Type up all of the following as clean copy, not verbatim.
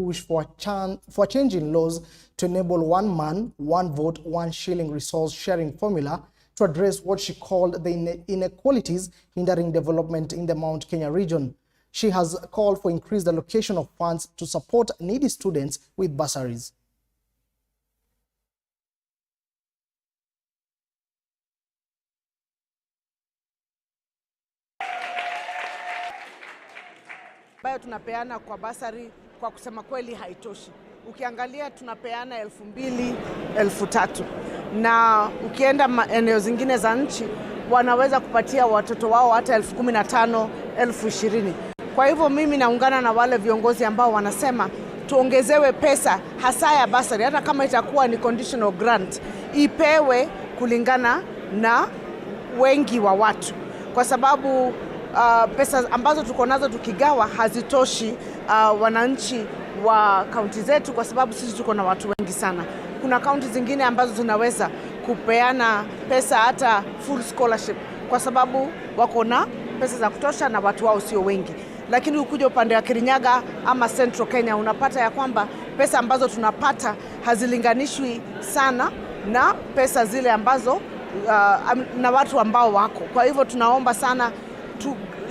push for a change in laws to enable one man, one vote, one shilling resource sharing formula to address what she called the inequalities hindering development in the Mount Kenya region. She has called for increased allocation of funds to support needy students with bursaries. Ambayo tunapeana kwa basari kwa kusema kweli haitoshi. Ukiangalia tunapeana 2,000, 3,000 na ukienda eneo zingine za nchi wanaweza kupatia watoto wao hata 15,000, 20,000. Kwa hivyo mimi naungana na wale viongozi ambao wanasema tuongezewe pesa hasa ya basari, hata kama itakuwa ni conditional grant, ipewe kulingana na wengi wa watu, kwa sababu pesa ambazo tuko nazo tukigawa hazitoshi wananchi wa kaunti zetu, kwa sababu sisi tuko na watu wengi sana. Kuna kaunti zingine ambazo zinaweza kupeana pesa hata full scholarship kwa sababu wako na pesa za kutosha na watu wao sio wengi. Lakini ukija upande wa Kirinyaga ama Central Kenya unapata ya kwamba pesa ambazo tunapata hazilinganishwi sana na pesa zile ambazo na watu ambao wako. Kwa hivyo tunaomba sana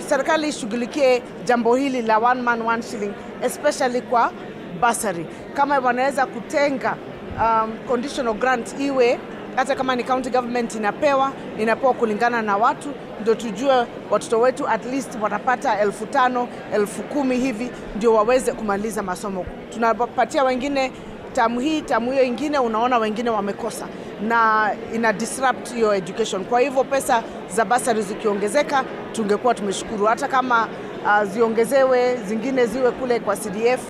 serikali ishughulikie jambo hili la one man one shilling, especially kwa bursary. Kama wanaweza kutenga conditional grant, iwe hata kama ni county government inapewa kulingana na watu, ndio tujue watoto wetu at least watapata 5,000, 10,000 hivi ndio waweze kumaliza masomo. Tunapatia wengine tamu hiyo ingine, unaona wengine wamekosa na ina disrupt your education. Kwa hivyo pesa za basari zikiongezeka tungekuwa tumeshukuru, hata kama ziongezewe zingine ziwe kule kwa CDF.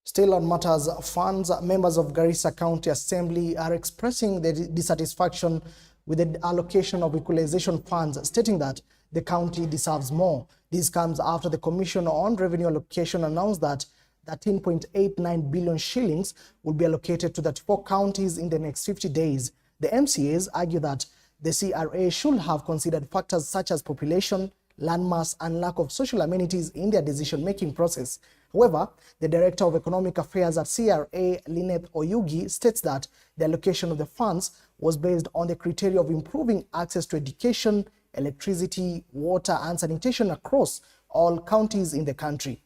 Still on matters funds, members of Garissa County Assembly are expressing their dissatisfaction with the allocation of equalization funds, stating that the county deserves more. This comes after the Commission on Revenue Allocation announced that 13.89 billion shillings will be allocated to 34 counties in the next 50 days. The MCAs argue that the CRA should have considered factors such as population, landmass, and lack of social amenities in their decision-making process. However, the Director of Economic Affairs at CRA, Lynette Oyugi, states that the allocation of the funds was based on the criteria of improving access to education, electricity, water, and sanitation across all counties in the country.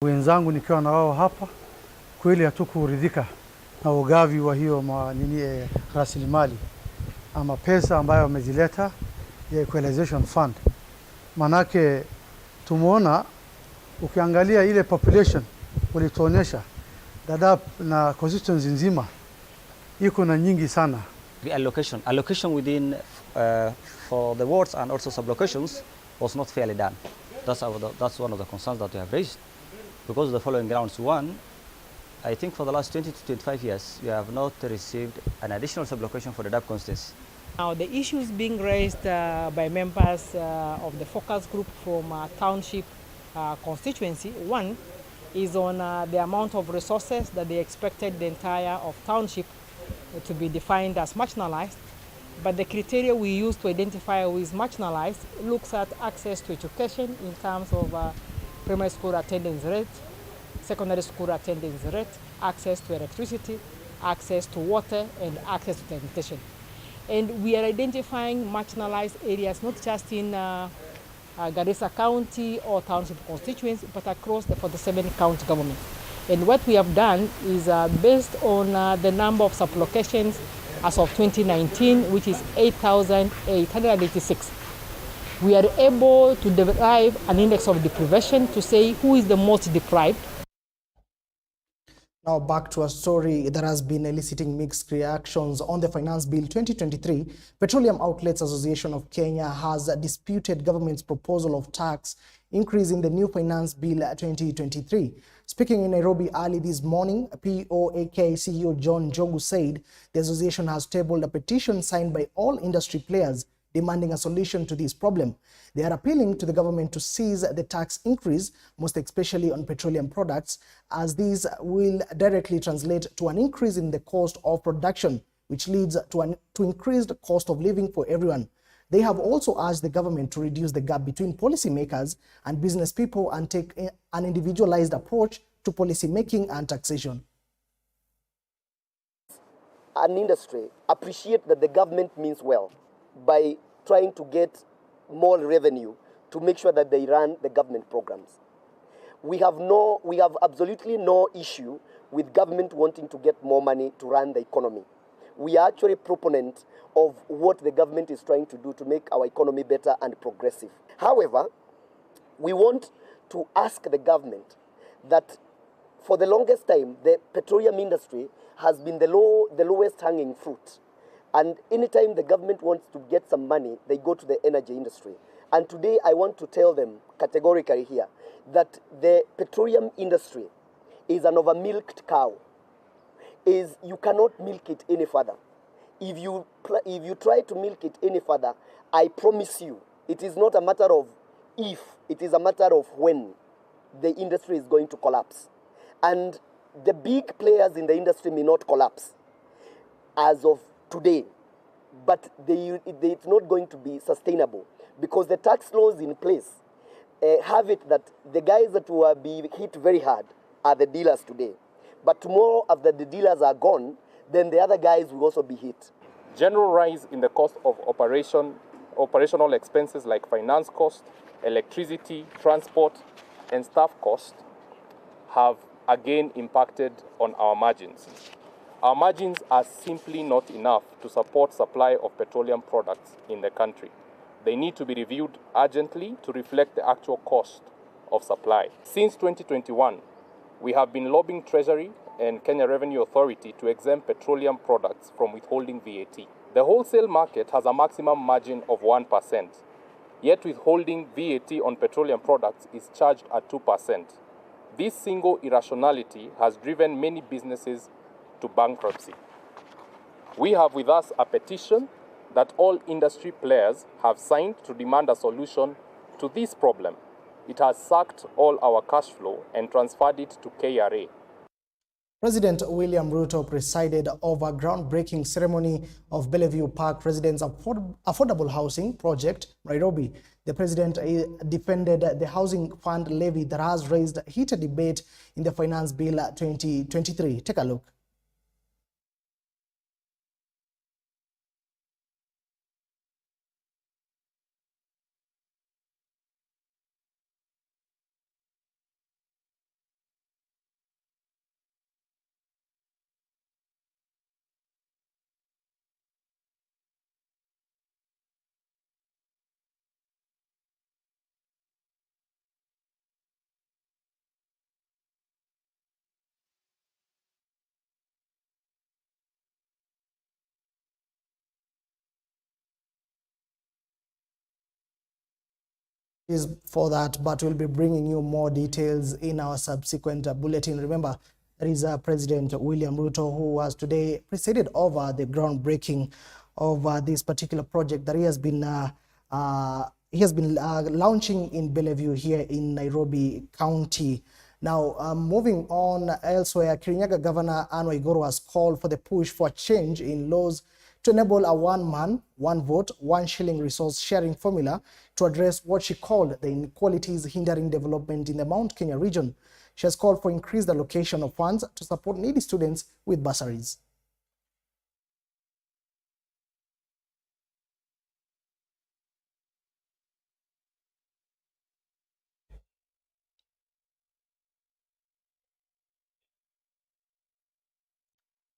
Wenzangu nikiwa na wao hapa, kweli hatukuridhika na ugavi wa hiyo rasilimali ama pesa ambayo wamezileta ya equalization fund. Manake tumeona ukiangalia ile population walituonyesha Dadaab na constituency nzima iko na nyingi sana. The allocation within for the wards and also sub-locations was not fairly done. That's one of the concerns that we have raised, because of the following grounds. One, I think for the last 20 to 25 years, we have not received an additional sub-location for the Dadaab constituency. Now, the issues being raised by members of the focus group from township constituency, one is on the amount of resources that they expected the entire of township to be defined as marginalized. But the criteria we use to identify who is marginalized looks at access to education in terms of primary school attendance rate, secondary school attendance rate, access to electricity, access to water, and access to sanitation. And we are identifying marginalized areas not just in Garissa County or township constituency, but across the 47 county government. And what we have done is based on the number of sub-locations as of 2019, which is 8,886. We are able to derive an index of deprivation to say who is the most deprived. Now back to a story that has been eliciting mixed reactions on the Finance Bill 2023. Petroleum Outlets Association of Kenya has disputed government's proposal of tax increase in the new Finance Bill 2023. Speaking in Nairobi early this morning, POAK CEO John Njogu said the association has tabled a petition signed by all industry players demanding a solution to this problem. They are appealing to the government to cease the tax increase, most especially on petroleum products, as these will directly translate to an increase in the cost of production, which leads to increased cost of living for everyone. They have also urged the government to reduce the gap between policymakers and business people and take an individualized approach to policy making and taxation. An industry appreciate that the government means well by trying to get more revenue to make sure that they run the government programs. We have absolutely no issue with government wanting to get more money to run the economy. We are actually proponents of what the government is trying to do to make our economy better and progressive. However, we want to ask the government that for the longest time, the petroleum industry has been the lowest hanging fruit. And anytime the government wants to get some money, they go to the energy industry. And today I want to tell them categorically here that the petroleum industry is an over-milked cow. You cannot milk it any further. If you try to milk it any further, I promise you, it is not a matter of if, it is a matter of when the industry is going to collapse. And the big players in the industry may not collapse as of today, but it's not going to be sustainable because the tax laws in place have it that the guys that will be hit very hard are the dealers today. But tomorrow, after the dealers are gone, then the other guys will also be hit. General rise in the cost of operational expenses like finance cost, electricity, transport, and staff cost have again impacted on our margins. Our margins are simply not enough to support supply of petroleum products in the country. They need to be reviewed urgently to reflect the actual cost of supply. Since 2021, we have been lobbying Treasury and Kenya Revenue Authority to exempt petroleum products from withholding VAT. The wholesale market has a maximum margin of 1%, yet withholding VAT on petroleum products is charged at 2%. This single irrationality has driven many businesses to bankruptcy. We have with us a petition that all industry players have signed to demand a solution to this problem. It has sucked all our cash flow and transferred it to KRA. President William Ruto presided over groundbreaking ceremony of Bellevue Park Residents Affordable Housing Project, Nairobi. The president defended the housing fund levy that has raised heated debate in the Finance Bill 2023. Take a look. Is for that, but we'll be bringing you more details in our subsequent bulletin. Remember, there is President William Ruto who has today presided over the groundbreaking of this particular project that he has been launching in Bellevue here in Nairobi County. Now, moving on elsewhere, Kirinyaga Governor Anne Waiguru has called for the push for change in laws to enable a one-man, one-vote, one-shilling resource sharing formula to address what she called the inequalities hindering development in the Mount Kenya region. She has called for increased allocation of funds to support needy students with bursaries.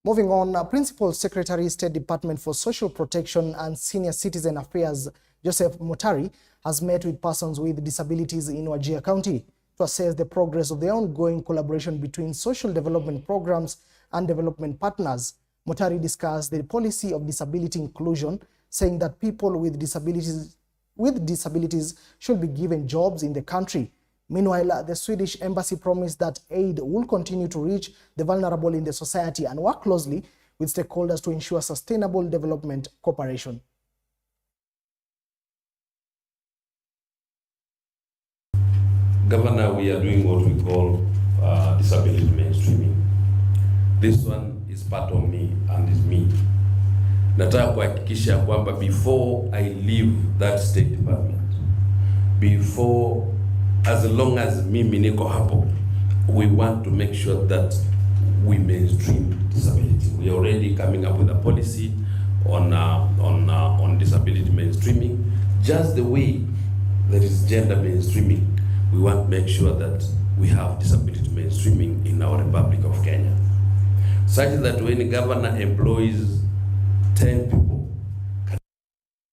Moving on, Principal Secretary, State Department for Social Protection and Senior Citizen Affairs, Joseph Mutari, has met with persons with disabilities in Wajir County to assess the progress of the ongoing collaboration between social development programs and development partners. Mutari discussed the policy of disability inclusion, saying that people with disabilities should be given jobs in the country. Meanwhile, the Swedish embassy promised that aid will continue to reach the vulnerable in the society and work closely with stakeholders to ensure sustainable development cooperation. Governor, we are doing what we call disability mainstreaming. This one is part of me and is me. nataka kuhakikisha kwamba before I leave that State Department, before, as long as mimi niko hapo, we want to make sure that we mainstream disability. We are already coming up with a policy on disability mainstreaming. Just the way there is gender mainstreaming, we want to make sure that we have disability mainstreaming in our Republic of Kenya, such that when a governor employs 10 people.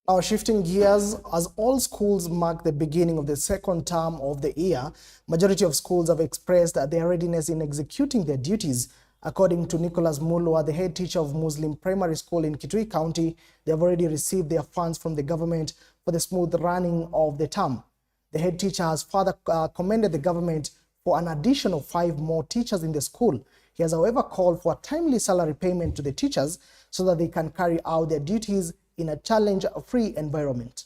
Now shifting gears, as all schools mark the beginning of the second term of the year, majority of schools have expressed their readiness in executing their duties. According to Nicholas Mulwa, the head teacher of Muslim Primary School in Kitui County, they have already received their funds from the government for the smooth running of the term. The head teacher has further commended the government for an additional 5 more teachers in the school. He has, however, called for a timely salary payment to the teachers so that they can carry out their duties in a challenge-free environment.